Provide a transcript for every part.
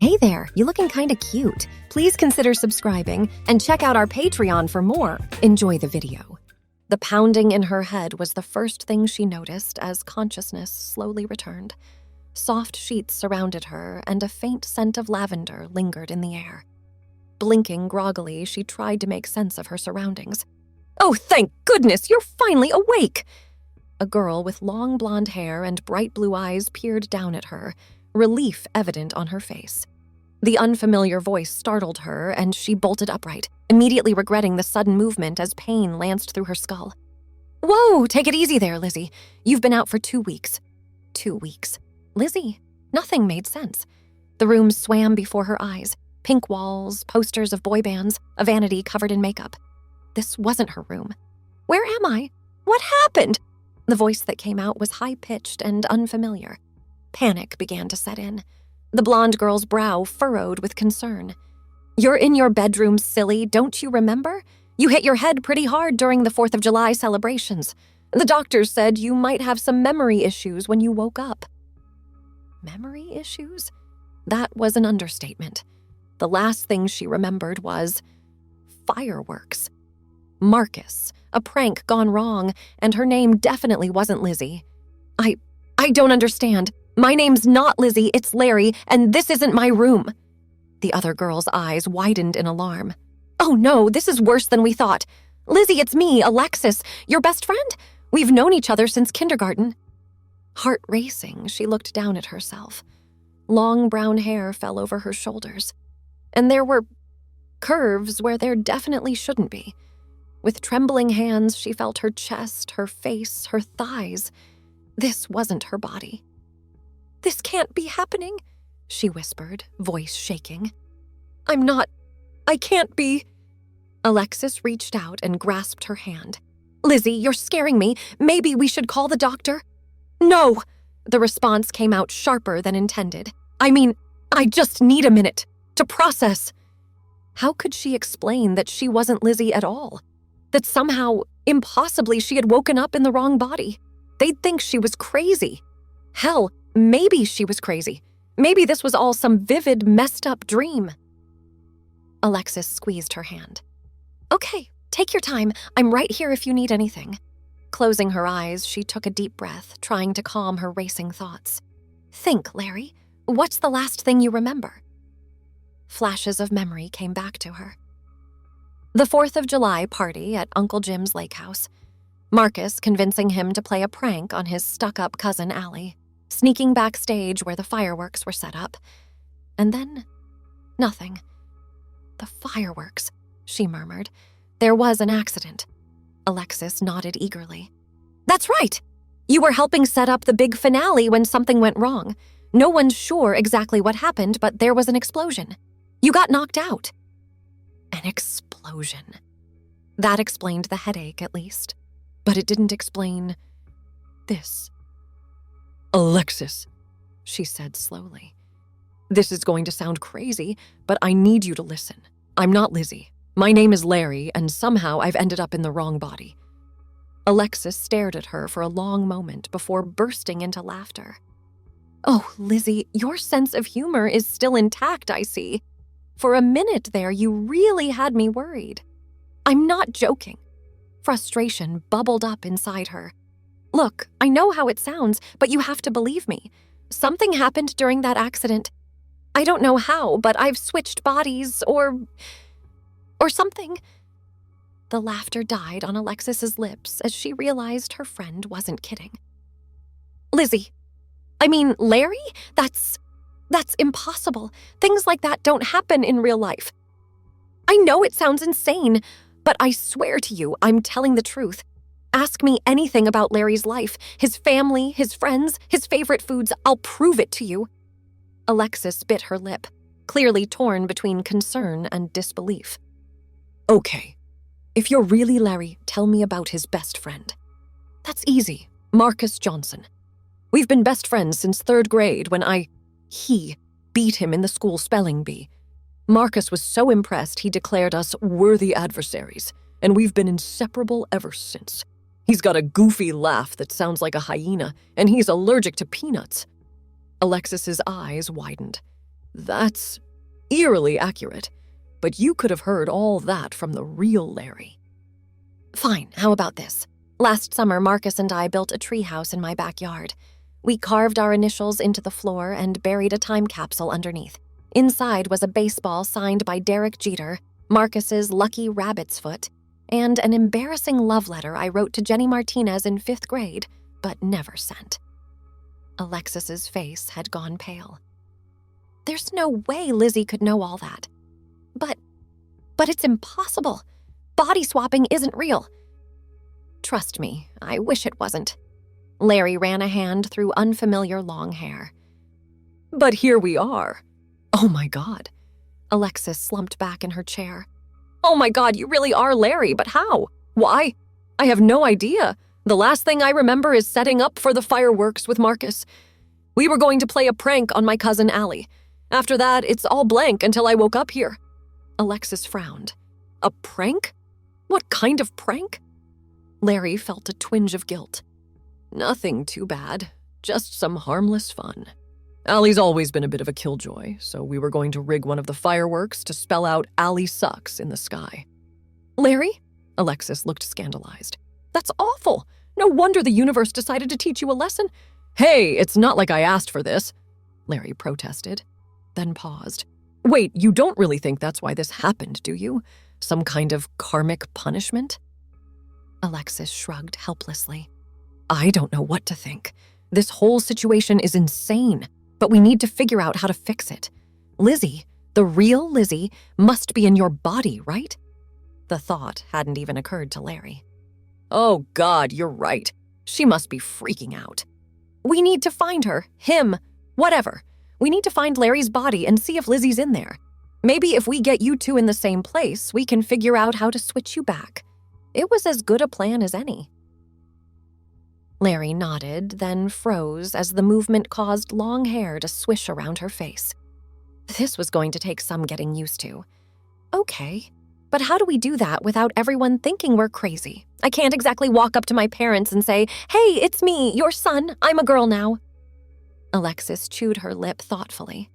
Hey there, you looking kinda cute. Please consider subscribing and check out our Patreon for more. Enjoy the video. The pounding in her head was the first thing she noticed as consciousness slowly returned. Soft sheets surrounded her, and a faint scent of lavender lingered in the air. Blinking groggily, she tried to make sense of her surroundings. "Oh, thank goodness, you're finally awake!" A girl with long blonde hair and bright blue eyes peered down at her, relief evident on her face. The unfamiliar voice startled her, and she bolted upright, immediately regretting the sudden movement as pain lanced through her skull. "Whoa, take it easy there, Lizzy. You've been out for 2 weeks." 2 weeks. Lizzy? Nothing made sense. The room swam before her eyes. Pink walls, posters of boy bands, a vanity covered in makeup. This wasn't her room. "Where am I? What happened?" The voice that came out was high-pitched and unfamiliar. Panic began to set in. The blonde girl's brow furrowed with concern. "You're in your bedroom, silly, don't you remember? You hit your head pretty hard during the 4th of July celebrations. The doctors said you might have some memory issues when you woke up." Memory issues? That was an understatement. The last thing she remembered was fireworks. Marcus, a prank gone wrong, and her name definitely wasn't Lizzy. I don't understand. My name's not Lizzy, it's Larry, and this isn't my room." The other girl's eyes widened in alarm. "Oh no, this is worse than we thought. Lizzy, it's me, Alexis, your best friend. We've known each other since kindergarten." Heart racing, she looked down at herself. Long brown hair fell over her shoulders, and there were curves where there definitely shouldn't be. With trembling hands, she felt her chest, her face, her thighs. This wasn't her body. "This can't be happening," she whispered, voice shaking. I can't be." Alexis reached out and grasped her hand. "Lizzy, you're scaring me. Maybe we should call the doctor." "No!" The response came out sharper than intended. I just need a minute to process." How could she explain that she wasn't Lizzy at all? That somehow, impossibly, she had woken up in the wrong body? They'd think she was crazy. Hell, maybe she was crazy. Maybe this was all some vivid, messed-up dream. Alexis squeezed her hand. "Okay, take your time. I'm right here if you need anything." Closing her eyes, she took a deep breath, trying to calm her racing thoughts. "Think, Larry. What's the last thing you remember?" Flashes of memory came back to her. The 4th of July party at Uncle Jim's lake house. Marcus convincing him to play a prank on his stuck-up cousin Allie, sneaking backstage where the fireworks were set up. And then, nothing. "The fireworks," she murmured. "There was an accident." Alexis nodded eagerly. "That's right! You were helping set up the big finale when something went wrong. No one's sure exactly what happened, but there was an explosion. You got knocked out." An explosion. That explained the headache, at least. But it didn't explain this. "Alexis," she said slowly. "This is going to sound crazy, but I need you to listen. I'm not Lizzy. My name is Larry, and somehow I've ended up in the wrong body." Alexis stared at her for a long moment before bursting into laughter. "Oh, Lizzy, your sense of humor is still intact, I see. For a minute there, you really had me worried." "I'm not joking." Frustration bubbled up inside her. "Look, I know how it sounds, but you have to believe me. Something happened during that accident. I don't know how, but I've switched bodies or something." The laughter died on Alexis's lips as she realized her friend wasn't kidding. Larry? That's impossible. Things like that don't happen in real life. I know it sounds insane, but I swear to you, I'm telling the truth. Ask me anything about Larry's life, his family, his friends, his favorite foods. I'll prove it to you." Alexis bit her lip, clearly torn between concern and disbelief. "Okay, if you're really Larry, tell me about his best friend." "That's easy. Marcus Johnson. We've been best friends since 3rd grade when he beat him in the school spelling bee. Marcus was so impressed he declared us worthy adversaries, and we've been inseparable ever since. He's got a goofy laugh that sounds like a hyena, and he's allergic to peanuts." Alexis's eyes widened. That's eerily accurate, but you could have heard all that from the real Larry. Fine, how about this? Last summer, Marcus and I built a treehouse in my backyard. We carved our initials into the floor and buried a time capsule underneath. Inside was a baseball signed by Derek Jeter, Marcus's lucky rabbit's foot, and an embarrassing love letter I wrote to Jenny Martinez in 5th grade, but never sent. Alexis's face had gone pale. There's no way Lizzy could know all that. But it's impossible. Body swapping isn't real. Trust me, I wish it wasn't. Larry ran a hand through unfamiliar long hair. But here we are. Oh my God. Alexis slumped back in her chair. Oh my God, you really are Larry, but how? Why? I have no idea. The last thing I remember is setting up for the fireworks with Marcus. We were going to play a prank on my cousin Allie. After that, it's all blank until I woke up here. Alexis frowned. A prank? What kind of prank? Larry felt a twinge of guilt. Nothing too bad, just some harmless fun. Allie's always been a bit of a killjoy, so we were going to rig one of the fireworks to spell out Allie sucks in the sky. Larry? Alexis looked scandalized. That's awful. No wonder the universe decided to teach you a lesson. Hey, it's not like I asked for this, Larry protested, then paused. Wait, you don't really think that's why this happened, do you? Some kind of karmic punishment? Alexis shrugged helplessly. I don't know what to think. This whole situation is insane, but we need to figure out how to fix it. Lizzy, the real Lizzy, must be in your body, right? The thought hadn't even occurred to Larry. Oh God, you're right. She must be freaking out. We need to find her, him, whatever. We need to find Larry's body and see if Lizzy's in there. Maybe if we get you two in the same place, we can figure out how to switch you back. It was as good a plan as any. Larry nodded, then froze as the movement caused long hair to swish around her face. This was going to take some getting used to. Okay, but how do we do that without everyone thinking we're crazy? I can't exactly walk up to my parents and say, "Hey, it's me, your son, I'm a girl now." Alexis chewed her lip thoughtfully.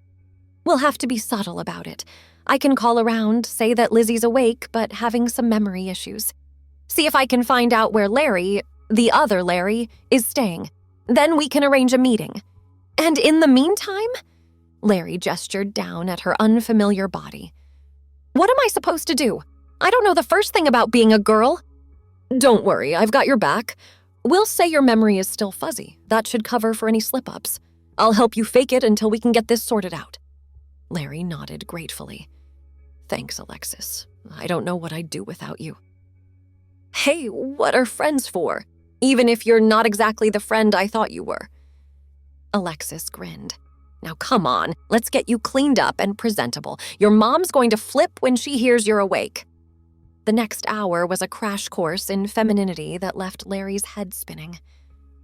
We'll have to be subtle about it. I can call around, say that Lizzy's awake but having some memory issues. See if I can find out where Larry, the other Larry, is staying. Then we can arrange a meeting. And in the meantime, Larry gestured down at her unfamiliar body. What am I supposed to do? I don't know the first thing about being a girl. Don't worry, I've got your back. We'll say your memory is still fuzzy. That should cover for any slip-ups. I'll help you fake it until we can get this sorted out. Larry nodded gratefully. Thanks, Alexis. I don't know what I'd do without you. Hey, what are friends for? Even if you're not exactly the friend I thought you were. Alexis grinned. Now come on, let's get you cleaned up and presentable. Your mom's going to flip when she hears you're awake. The next hour was a crash course in femininity that left Larry's head spinning.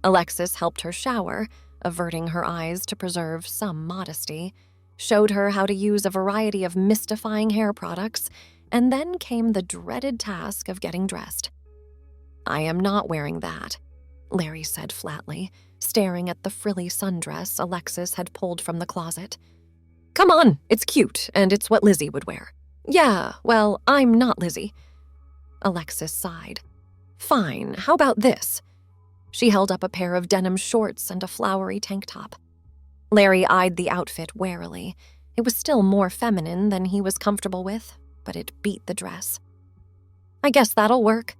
Alexis helped her shower, averting her eyes to preserve some modesty, showed her how to use a variety of mystifying hair products, and then came the dreaded task of getting dressed. I am not wearing that, Larry said flatly, staring at the frilly sundress Alexis had pulled from the closet. Come on, it's cute, and it's what Lizzy would wear. Yeah, well, I'm not Lizzy. Alexis sighed. Fine, how about this? She held up a pair of denim shorts and a flowery tank top. Larry eyed the outfit warily. It was still more feminine than he was comfortable with, but it beat the dress. I guess that'll work.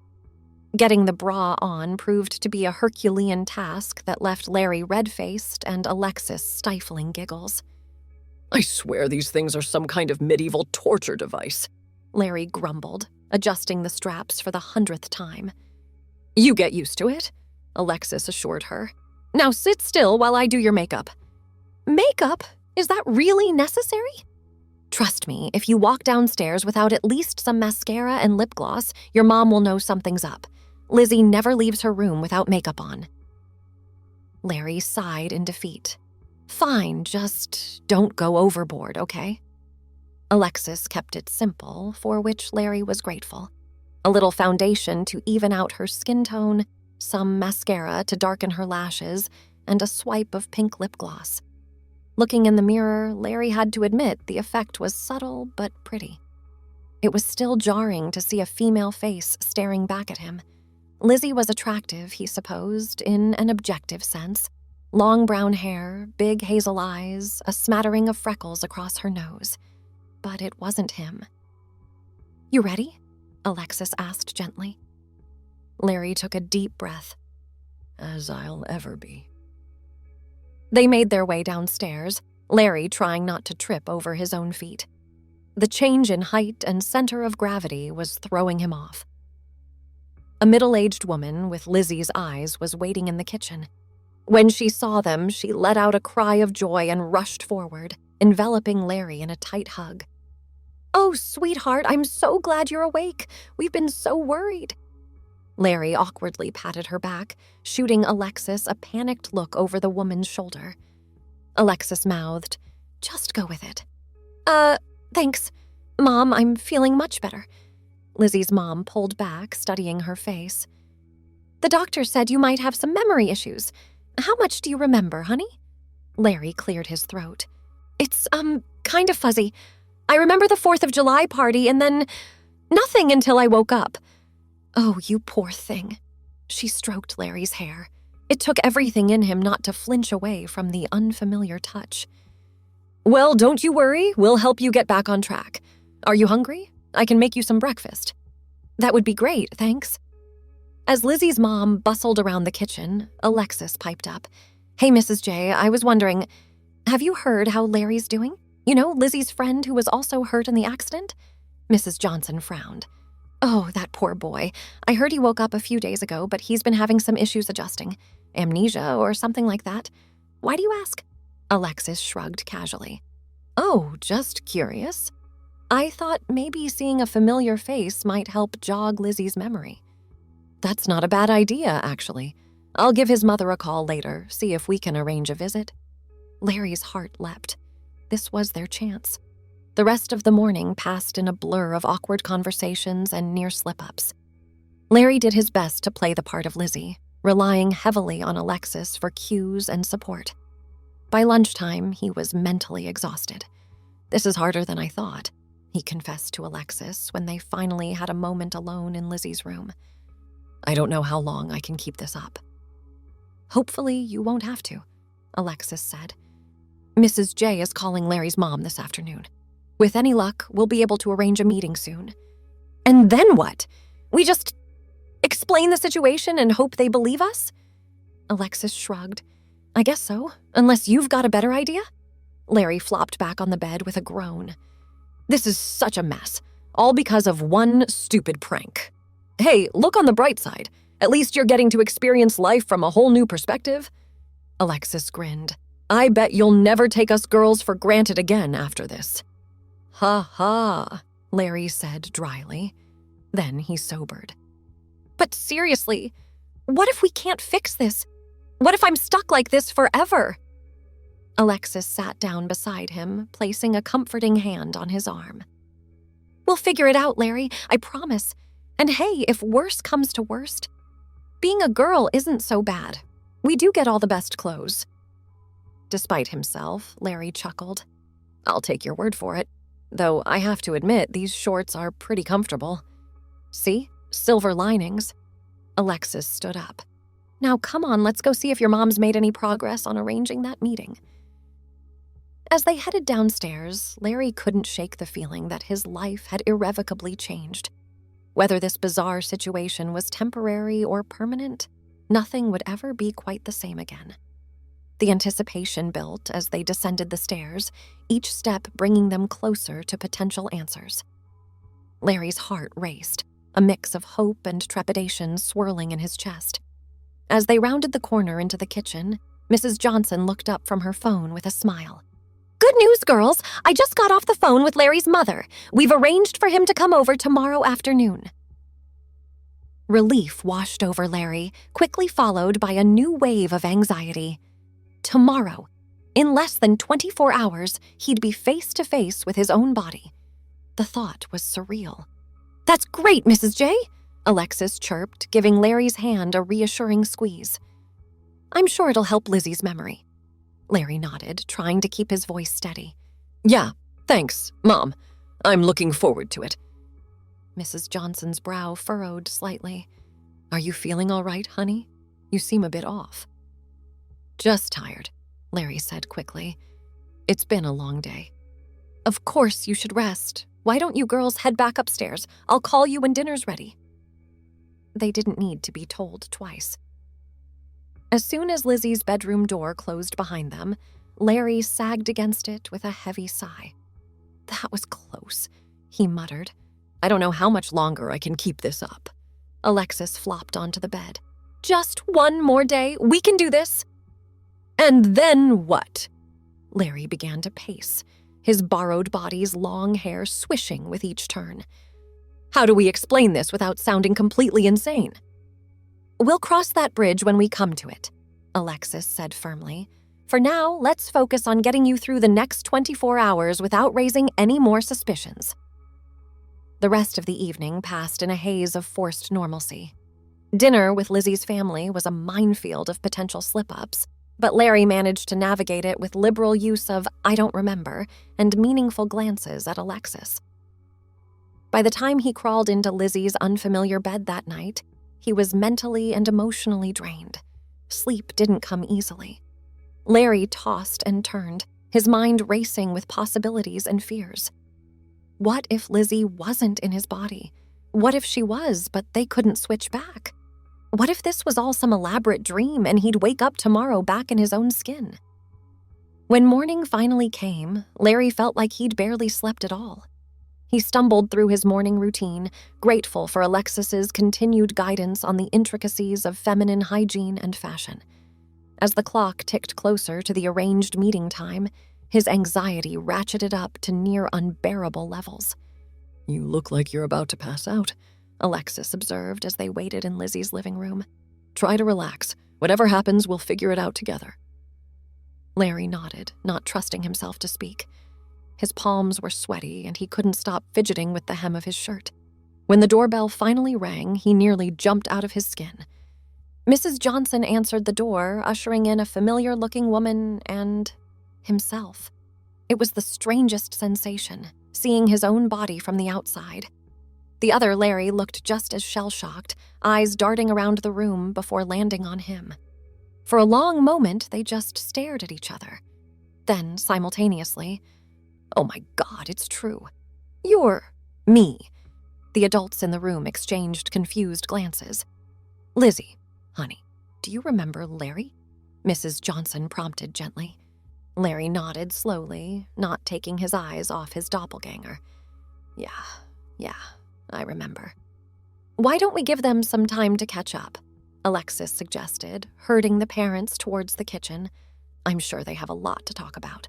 Getting the bra on proved to be a Herculean task that left Larry red-faced and Alexis stifling giggles. I swear these things are some kind of medieval torture device, Larry grumbled, adjusting the straps for the 100th time. You get used to it, Alexis assured her. Now sit still while I do your makeup. Makeup? Is that really necessary? Trust me, if you walk downstairs without at least some mascara and lip gloss, your mom will know something's up. Lizzy never leaves her room without makeup on. Larry sighed in defeat. Fine, just don't go overboard, okay? Alexis kept it simple, for which Larry was grateful. A little foundation to even out her skin tone, some mascara to darken her lashes, and a swipe of pink lip gloss. Looking in the mirror, Larry had to admit the effect was subtle but pretty. It was still jarring to see a female face staring back at him. Lizzy was attractive, he supposed, in an objective sense. Long brown hair, big hazel eyes, a smattering of freckles across her nose. But it wasn't him. "You ready?" Alexis asked gently. Larry took a deep breath. "As I'll ever be." They made their way downstairs, Larry trying not to trip over his own feet. The change in height and center of gravity was throwing him off. A middle-aged woman with Lizzy's eyes was waiting in the kitchen. When she saw them, she let out a cry of joy and rushed forward, enveloping Larry in a tight hug. "Oh, sweetheart, I'm so glad you're awake. We've been so worried." Larry awkwardly patted her back, shooting Alexis a panicked look over the woman's shoulder. Alexis mouthed, "Just go with it." Thanks. Mom, I'm feeling much better." Lizzy's mom pulled back, studying her face. "The doctor said you might have some memory issues. How much do you remember, honey?" Larry cleared his throat. "It's, kind of fuzzy. I remember the 4th of July party and then nothing until I woke up." "Oh, you poor thing." She stroked Larry's hair. It took everything in him not to flinch away from the unfamiliar touch. "Well, don't you worry. We'll help you get back on track. Are you hungry? I can make you some breakfast." "That would be great, thanks." As Lizzy's mom bustled around the kitchen, Alexis piped up. "Hey, Mrs. J, I was wondering, have you heard how Larry's doing? You know, Lizzy's friend who was also hurt in the accident?" Mrs. Johnson frowned. "Oh, that poor boy. I heard he woke up a few days ago, but he's been having some issues adjusting. Amnesia or something like that. Why do you ask?" Alexis shrugged casually. "Oh, just curious. I thought maybe seeing a familiar face might help jog Lizzy's memory." "That's not a bad idea, actually. I'll give his mother a call later, see if we can arrange a visit." Larry's heart leapt. This was their chance. The rest of the morning passed in a blur of awkward conversations and near slip-ups. Larry did his best to play the part of Lizzy, relying heavily on Alexis for cues and support. By lunchtime, he was mentally exhausted. "This is harder than I thought," he confessed to Alexis when they finally had a moment alone in Lizzy's room. "I don't know how long I can keep this up." "Hopefully you won't have to," Alexis said. "Mrs. J is calling Larry's mom this afternoon. With any luck, we'll be able to arrange a meeting soon." "And then what? We just explain the situation and hope they believe us?" Alexis shrugged. "I guess so, unless you've got a better idea?" Larry flopped back on the bed with a groan. "This is such a mess, all because of one stupid prank. Hey, look on the bright side. At least you're getting to experience life from a whole new perspective." Alexis grinned. "I bet you'll never take us girls for granted again after this." "Ha ha," Larry said dryly. Then he sobered. "But seriously, what if we can't fix this? What if I'm stuck like this forever?" Alexis sat down beside him, placing a comforting hand on his arm. "We'll figure it out, Larry, I promise. And hey, if worse comes to worst, being a girl isn't so bad. We do get all the best clothes." Despite himself, Larry chuckled. "I'll take your word for it. Though I have to admit, these shorts are pretty comfortable. See? Silver linings." Alexis stood up. "Now come on, let's go see if your mom's made any progress on arranging that meeting." As they headed downstairs, Larry couldn't shake the feeling that his life had irrevocably changed. Whether this bizarre situation was temporary or permanent, nothing would ever be quite the same again. The anticipation built as they descended the stairs, each step bringing them closer to potential answers. Larry's heart raced, a mix of hope and trepidation swirling in his chest. As they rounded the corner into the kitchen, Mrs. Johnson looked up from her phone with a smile. "Good news, girls! I just got off the phone with Larry's mother. We've arranged for him to come over tomorrow afternoon." Relief washed over Larry, quickly followed by a new wave of anxiety. Tomorrow, in less than 24 hours, he'd be face to face with his own body. The thought was surreal. "That's great, Mrs. J," Alexis chirped, giving Larry's hand a reassuring squeeze. "I'm sure it'll help Lizzy's memory." Larry nodded, trying to keep his voice steady. Yeah, thanks, Mom. I'm looking forward to it. Mrs. Johnson's brow furrowed slightly. Are you feeling all right, honey? You seem a bit off. Just tired, Larry said quickly. It's been a long day. Of course you should rest. Why don't you girls head back upstairs? I'll call you when dinner's ready. They didn't need to be told twice. As soon as Lizzy's bedroom door closed behind them, Larry sagged against it with a heavy sigh. That was close, he muttered. I don't know how much longer I can keep this up. Alexis flopped onto the bed. Just one more day. We can do this. And then what? Larry began to pace, his borrowed body's long hair swishing with each turn. How do we explain this without sounding completely insane? We'll cross that bridge when we come to it, Alexis said firmly. For now, let's focus on getting you through the next 24 hours without raising any more suspicions. The rest of the evening passed in a haze of forced normalcy. Dinner with Lizzy's family was a minefield of potential slip-ups, but Larry managed to navigate it with liberal use of "I don't remember" and meaningful glances at Alexis. By the time he crawled into Lizzy's unfamiliar bed that night, he was mentally and emotionally drained. Sleep didn't come easily. Larry tossed and turned, his mind racing with possibilities and fears. What if Lizzy wasn't in his body? What if she was, but they couldn't switch back? What if this was all some elaborate dream and he'd wake up tomorrow back in his own skin? When morning finally came, Larry felt like he'd barely slept at all. He stumbled through his morning routine, grateful for Alexis's continued guidance on the intricacies of feminine hygiene and fashion. As the clock ticked closer to the arranged meeting time, his anxiety ratcheted up to near unbearable levels. You look like you're about to pass out, Alexis observed as they waited in Lizzy's living room. Try to relax. Whatever happens, we'll figure it out together. Larry nodded, not trusting himself to speak. His palms were sweaty, and he couldn't stop fidgeting with the hem of his shirt. When the doorbell finally rang, he nearly jumped out of his skin. Mrs. Johnson answered the door, ushering in a familiar-looking woman and himself. It was the strangest sensation, seeing his own body from the outside. The other Larry looked just as shell-shocked, eyes darting around the room before landing on him. For a long moment, they just stared at each other. Then, simultaneously, "Oh my God, it's true. You're me." The adults in the room exchanged confused glances. "Lizzy, honey, do you remember Larry?" Mrs. Johnson prompted gently. Larry nodded slowly, not taking his eyes off his doppelganger. Yeah, I remember." "Why don't we give them some time to catch up?" Alexis suggested, herding the parents towards the kitchen. I'm sure they have a lot to talk about.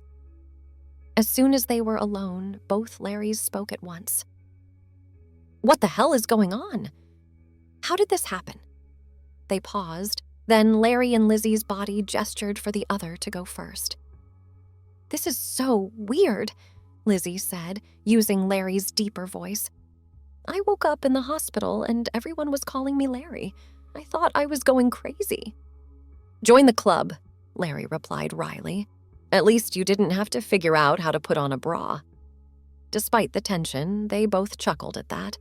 As soon as they were alone, both Larrys spoke at once. "What the hell is going on? How did this happen?" They paused, then Larry and Lizzy's body gestured for the other to go first. "This is so weird," Lizzy said, using Larry's deeper voice. "I woke up in the hospital and everyone was calling me Larry. I thought I was going crazy." "Join the club," Larry replied wryly. "At least you didn't have to figure out how to put on a bra." Despite the tension, they both chuckled at that.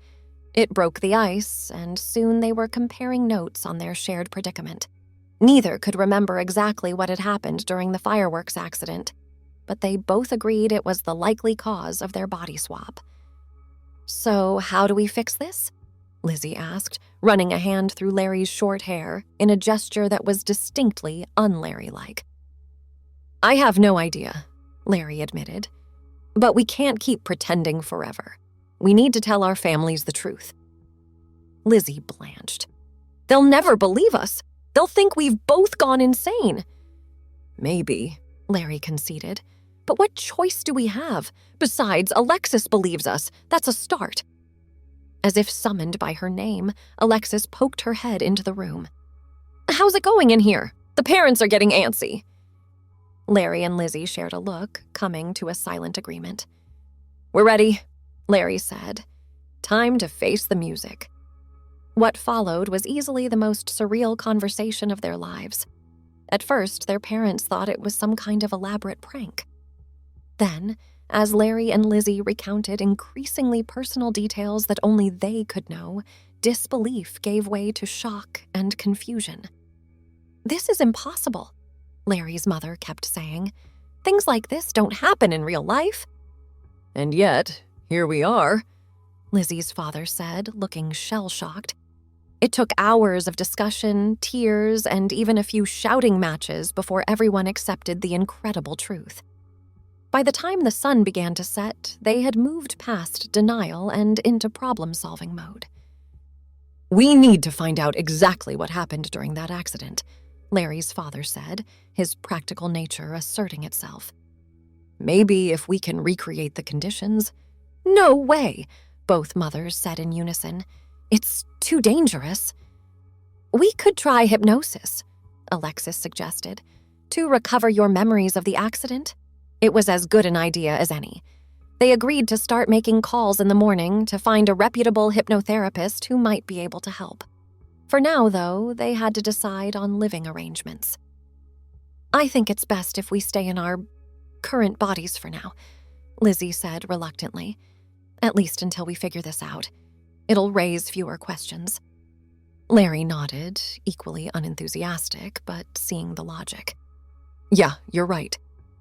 It broke the ice, and soon they were comparing notes on their shared predicament. Neither could remember exactly what had happened during the fireworks accident, but they both agreed it was the likely cause of their body swap. "So how do we fix this?" Lizzy asked, running a hand through Larry's short hair in a gesture that was distinctly un-Larry-like. "I have no idea," Larry admitted. "But we can't keep pretending forever. We need to tell our families the truth." Lizzy blanched. "They'll never believe us. They'll think we've both gone insane." "Maybe," Larry conceded. "But what choice do we have? Besides, Alexis believes us. That's a start." As if summoned by her name, Alexis poked her head into the room. "How's it going in here? The parents are getting antsy." Larry and Lizzy shared a look, coming to a silent agreement. "We're ready," Larry said. "Time to face the music." What followed was easily the most surreal conversation of their lives. At first, their parents thought it was some kind of elaborate prank. Then, as Larry and Lizzy recounted increasingly personal details that only they could know, disbelief gave way to shock and confusion. "This is impossible," Larry's mother kept saying. "Things like this don't happen in real life." "And yet, here we are," Lizzy's father said, looking shell-shocked. It took hours of discussion, tears, and even a few shouting matches before everyone accepted the incredible truth. By the time the sun began to set, they had moved past denial and into problem-solving mode. "We need to find out exactly what happened during that accident," Larry's father said, his practical nature asserting itself. "Maybe if we can recreate the conditions." "No way," both mothers said in unison. "It's too dangerous." "We could try hypnosis," Alexis suggested, "to recover your memories of the accident." It was as good an idea as any. They agreed to start making calls in the morning to find a reputable hypnotherapist who might be able to help. For now, though, they had to decide on living arrangements. "I think it's best if we stay in our current bodies for now," Lizzy said reluctantly. "At least until we figure this out. It'll raise fewer questions." Larry nodded, equally unenthusiastic, but seeing the logic. "Yeah, you're right.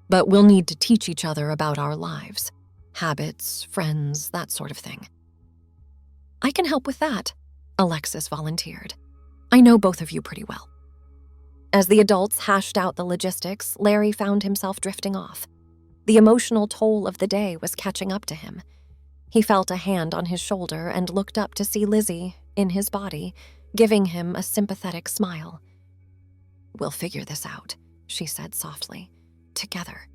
But we'll need to teach each other about our lives. Habits, friends, that sort of thing." "I can help with that," Alexis volunteered. "I know both of you pretty well." As the adults hashed out the logistics, Larry found himself drifting off. The emotional toll of the day was catching up to him. He felt a hand on his shoulder and looked up to see Lizzy, in his body, giving him a sympathetic smile. "We'll figure this out," she said softly. "Together."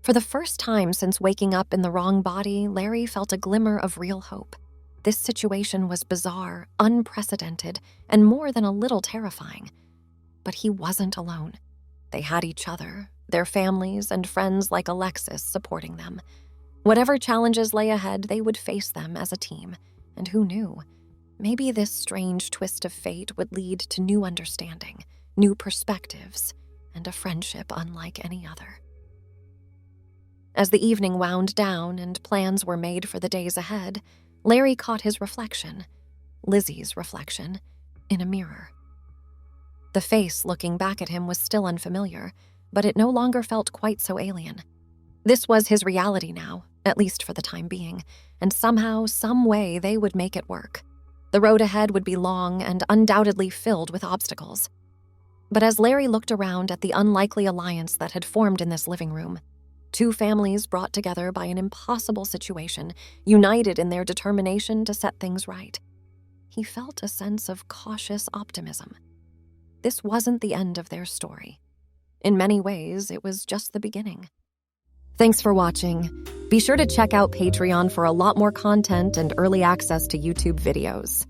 For the first time since waking up in the wrong body, Larry felt a glimmer of real hope. This situation was bizarre, unprecedented, and more than a little terrifying. But he wasn't alone. They had each other, their families and friends like Alexis supporting them. Whatever challenges lay ahead, they would face them as a team. And who knew? Maybe this strange twist of fate would lead to new understanding, new perspectives, and a friendship unlike any other. As the evening wound down and plans were made for the days ahead, Larry caught his reflection, Lizzy's reflection, in a mirror. The face looking back at him was still unfamiliar, but it no longer felt quite so alien. This was his reality now, at least for the time being, and somehow, some way, they would make it work. The road ahead would be long and undoubtedly filled with obstacles. But as Larry looked around at the unlikely alliance that had formed in this living room, two families brought together by an impossible situation, united in their determination to set things right, he felt a sense of cautious optimism. This wasn't the end of their story. In many ways, it was just the beginning. Thanks for watching. Be sure to check out Patreon for a lot more content and early access to YouTube videos.